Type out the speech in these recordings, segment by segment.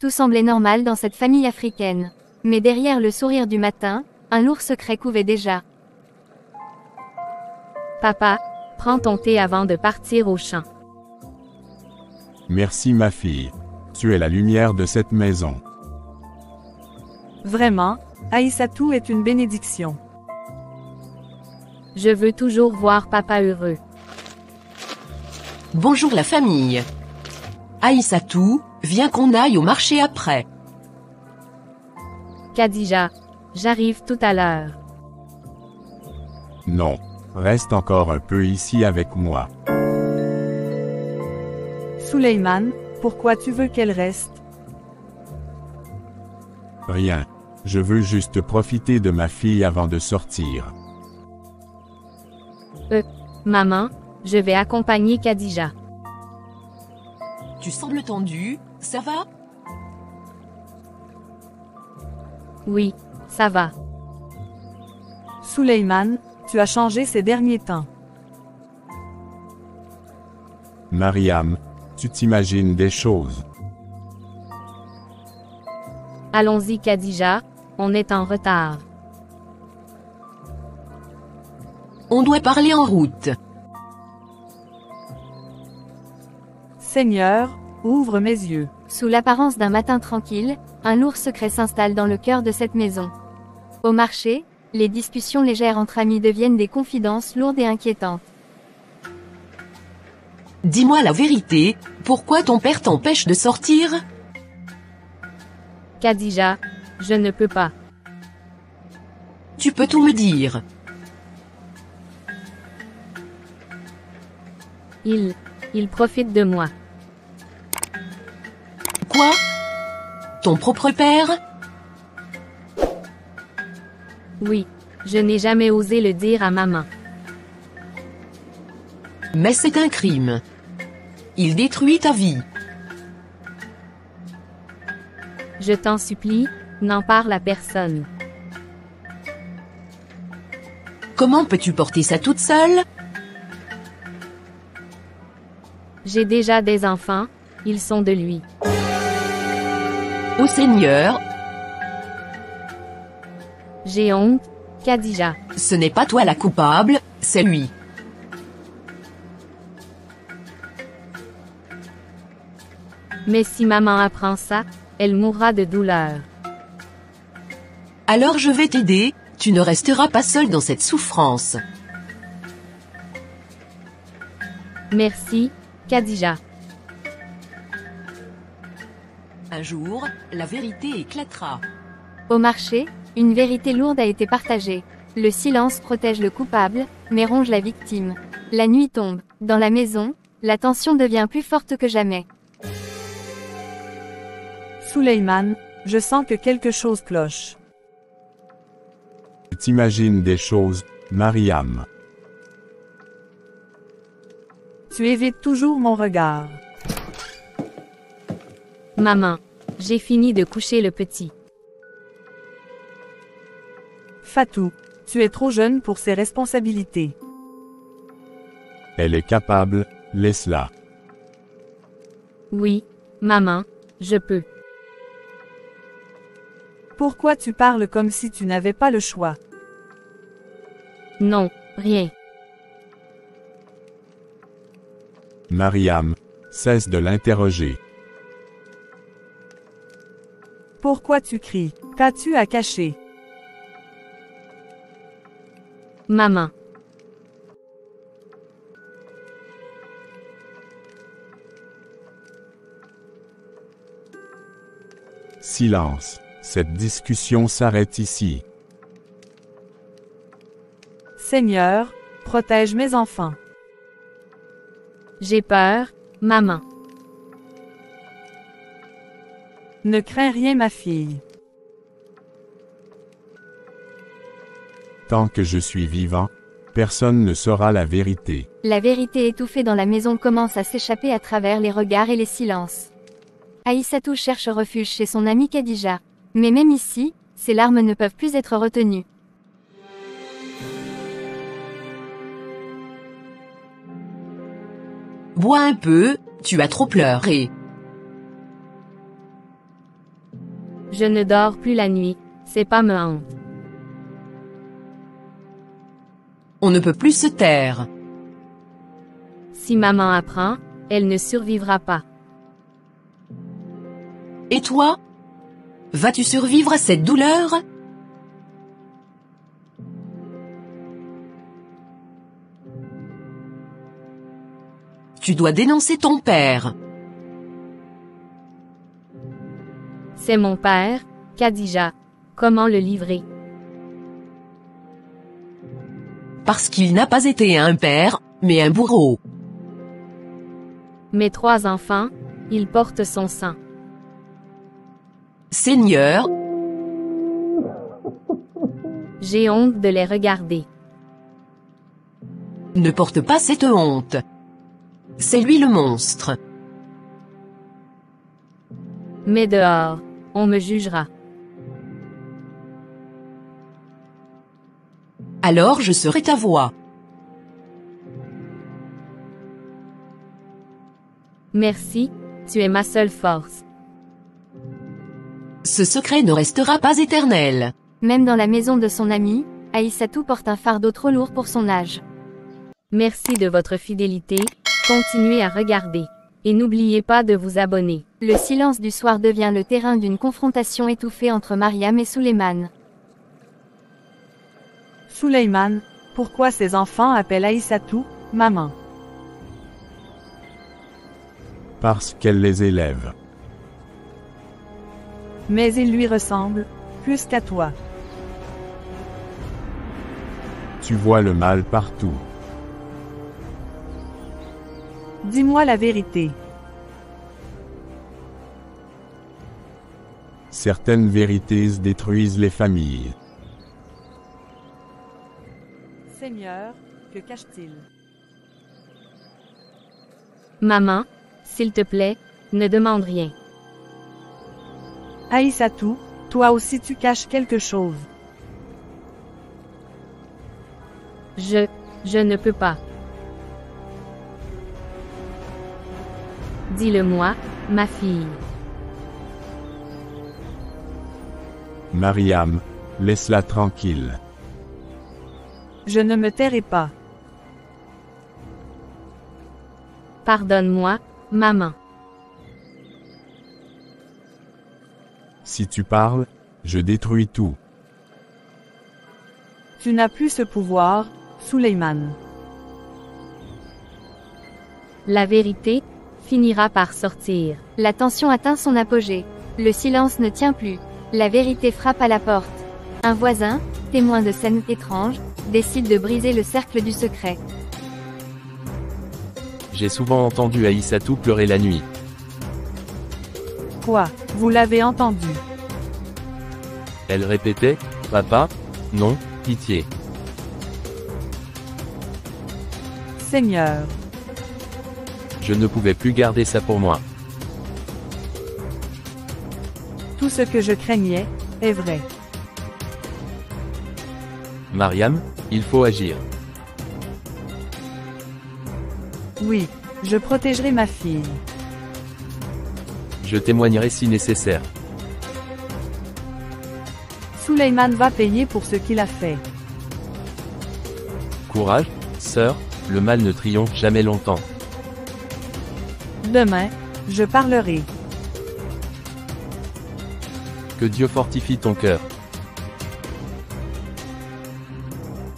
Tout semblait normal dans cette famille africaine. Mais derrière le sourire du matin, un lourd secret couvait déjà. Papa, prends ton thé avant de partir au champ. Merci ma fille. Tu es la lumière de cette maison. Vraiment, Aïssatou est une bénédiction. Je veux toujours voir papa heureux. Bonjour la famille. Aïssatou, viens qu'on aille au marché après. Khadija, j'arrive tout à l'heure. Non, reste encore un peu ici avec moi. Souleymane, pourquoi tu veux qu'elle reste? Rien. Je veux juste profiter de ma fille avant de sortir. Maman, je vais accompagner Khadija. Tu sembles tendu, ça va? Oui, ça va. Souleymane, tu as changé ces derniers temps. Mariam, tu t'imagines des choses. Allons-y Khadija, on est en retard. On doit parler en route. Seigneur, ouvre mes yeux. Sous l'apparence d'un matin tranquille, un lourd secret s'installe dans le cœur de cette maison. Au marché, les discussions légères entre amis deviennent des confidences lourdes et inquiétantes. Dis-moi la vérité, pourquoi ton père t'empêche de sortir? Khadija, je ne peux pas. Tu peux tout me dire. Il profite de moi. Quoi? Ton propre père? Oui, je n'ai jamais osé le dire à maman. Mais c'est un crime. Il détruit ta vie. Je t'en supplie, n'en parle à personne. Comment peux-tu porter ça toute seule? J'ai déjà des enfants, ils sont de lui. Ô Seigneur, J'ai honte, Khadija. ce n'est pas toi la coupable, c'est lui. Mais si maman apprend ça, elle mourra de douleur. Alors je vais t'aider, tu ne resteras pas seul dans cette souffrance. Merci, Khadija. Un jour, la vérité éclatera. Au marché, une vérité lourde a été partagée. Le silence protège le coupable, mais ronge la victime. La nuit tombe. Dans la maison, la tension devient plus forte que jamais. Souleymane, je sens que quelque chose cloche. Tu t'imagines des choses, Mariam. Tu évites toujours mon regard. Maman, j'ai fini de coucher le petit. Fatou, tu es trop jeune pour ces responsabilités. Elle est capable, laisse-la. Oui, maman, je peux. Pourquoi tu parles comme si tu n'avais pas le choix? Non, rien. Mariam, cesse de l'interroger. Pourquoi tu cries? Qu'as-tu à cacher? Maman. Silence. Cette discussion s'arrête ici. Seigneur, protège mes enfants. J'ai peur, maman. Ne crains rien ma fille. Tant que je suis vivant, personne ne saura la vérité. La vérité étouffée dans la maison commence à s'échapper à travers les regards et les silences. Aïssatou cherche refuge chez son amie Khadija. Mais même ici, ses larmes ne peuvent plus être retenues. Bois un peu, tu as trop pleuré. Je ne dors plus la nuit, c'est pas me hante. On ne peut plus se taire. Si maman apprend, elle ne survivra pas. Et toi? Vas-tu survivre à cette douleur? Tu dois dénoncer ton père. C'est mon père, Khadija. Comment le livrer? Parce qu'il n'a pas été un père, mais un bourreau. Mes 3 enfants, ils portent son sang. Seigneur, J'ai honte de les regarder. ne porte pas cette honte. C'est lui le monstre. Mais dehors, on me jugera. Alors je serai ta voix. Merci, tu es ma seule force. Ce secret ne restera pas éternel. Même dans la maison de son ami, Aïssatou porte un fardeau trop lourd pour son âge. Merci de votre fidélité, continuez à regarder. Et n'oubliez pas de vous abonner. Le silence du soir devient le terrain d'une confrontation étouffée entre Mariam et Souleymane. Souleymane, pourquoi ses enfants appellent Aïssatou, maman? Parce qu'elle les élève. Mais ils lui ressemblent, plus qu'à toi. Tu vois le mal partout. Dis-moi la vérité. Certaines vérités détruisent les familles. Seigneur, que cache-t-il? Maman, s'il te plaît, ne demande rien. Aïssatou, toi aussi tu caches quelque chose. Je ne peux pas. Dis-le-moi, ma fille. Mariam, laisse-la tranquille. Je ne me tairai pas. Pardonne-moi, maman. Si tu parles, je détruis tout. Tu n'as plus ce pouvoir, Souleymane. La vérité finira par sortir. La tension atteint son apogée. Le silence ne tient plus. La vérité frappe à la porte. Un voisin, témoin de scènes étranges, décide de briser le cercle du secret. J'ai souvent entendu Aïssatou pleurer la nuit. Quoi, vous l'avez entendu? Elle répétait, « Papa? Non, pitié. » Seigneur. Je ne pouvais plus garder ça pour moi. Tout ce que je craignais, est vrai. Mariam, il faut agir. Oui, je protégerai ma fille. Je témoignerai si nécessaire. Souleymane va payer pour ce qu'il a fait. Courage, sœur, le mal ne triomphe jamais longtemps. Demain, je parlerai. Que Dieu fortifie ton cœur.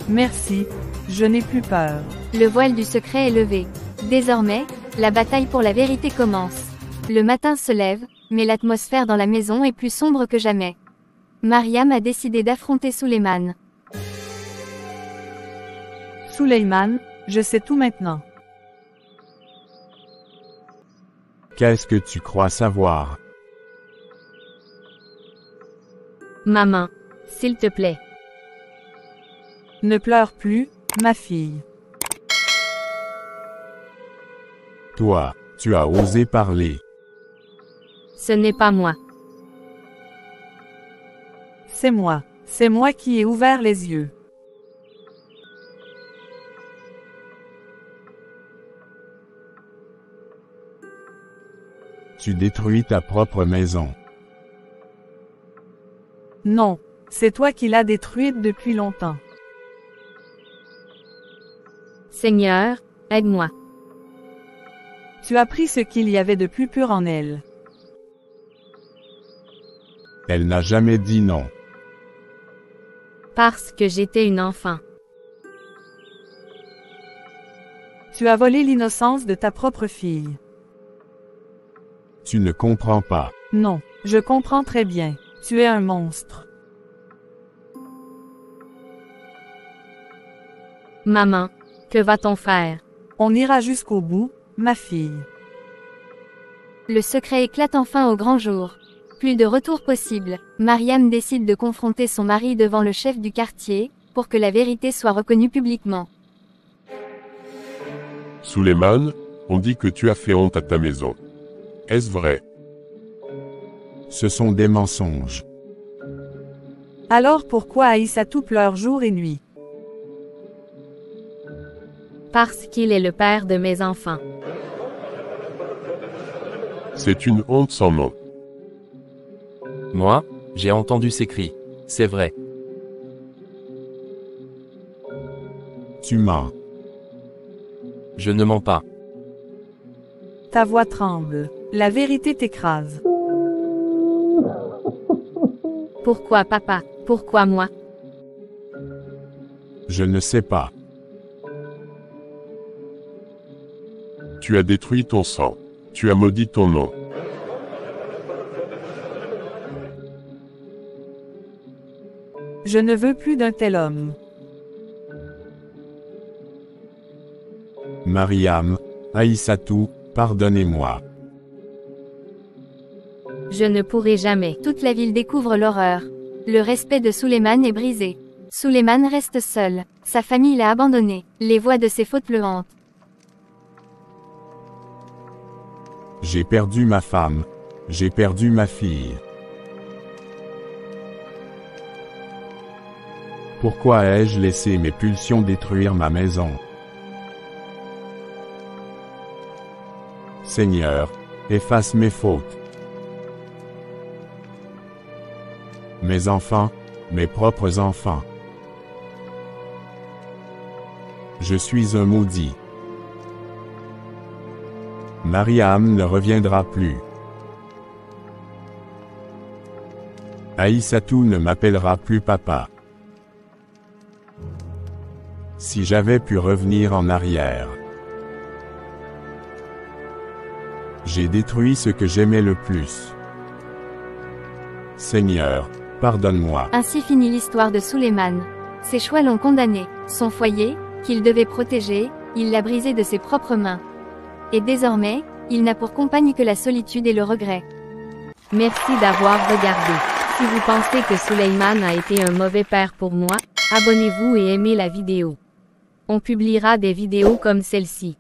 Merci, je n'ai plus peur. Le voile du secret est levé. Désormais, la bataille pour la vérité commence. Le matin se lève, mais l'atmosphère dans la maison est plus sombre que jamais. Mariam a décidé d'affronter Souleymane. Souleymane, je sais tout maintenant. Qu'est-ce que tu crois savoir? Maman, s'il te plaît. Ne pleure plus, ma fille. Toi, tu as osé parler. Ce n'est pas moi. C'est moi qui ai ouvert les yeux. Tu détruis ta propre maison. Non, c'est toi qui l'as détruite depuis longtemps. Seigneur, aide-moi. Tu as pris ce qu'il y avait de plus pur en elle. Elle n'a jamais dit non. Parce que j'étais une enfant. Tu as volé l'innocence de ta propre fille. Tu ne comprends pas. Non, je comprends très bien. Tu es un monstre. Maman, que va-t-on faire? On ira jusqu'au bout, ma fille. Le secret éclate enfin au grand jour. Plus de retour possible. Mariam décide de confronter son mari devant le chef du quartier, pour que la vérité soit reconnue publiquement. Suleiman, on dit que tu as fait honte à ta maison. Est-ce vrai? Ce sont des mensonges. Alors pourquoi Aïssatou pleure jour et nuit? Parce qu'il est le père de mes enfants. C'est une honte sans nom. Moi, j'ai entendu ces cris. C'est vrai. Tu mens. Je ne mens pas. Ta voix tremble. La vérité t'écrase. Pourquoi papa? Pourquoi moi? Je ne sais pas. Tu as détruit ton sang. Tu as maudit ton nom. Je ne veux plus d'un tel homme. Mariam, Aïssatou, pardonnez-moi. Je ne pourrai jamais. Toute la ville découvre l'horreur. Le respect de Suleiman est brisé. Suleiman reste seul. Sa famille l'a abandonné. Les voix de ses fautes le hantent. J'ai perdu ma femme. J'ai perdu ma fille. Pourquoi ai-je laissé mes pulsions détruire ma maison? Seigneur, efface mes fautes. Mes enfants, mes propres enfants. Je suis un maudit. Mariam ne reviendra plus. Aïssatou ne m'appellera plus papa. Si j'avais pu revenir en arrière. J'ai détruit ce que j'aimais le plus. Seigneur, pardonne-moi. Ainsi finit l'histoire de Suleiman. Ses choix l'ont condamné. Son foyer, qu'il devait protéger, il l'a brisé de ses propres mains. Et désormais, il n'a pour compagne que la solitude et le regret. Merci d'avoir regardé. Si vous pensez que Suleiman a été un mauvais père pour moi, abonnez-vous et aimez la vidéo. On publiera des vidéos comme celle-ci.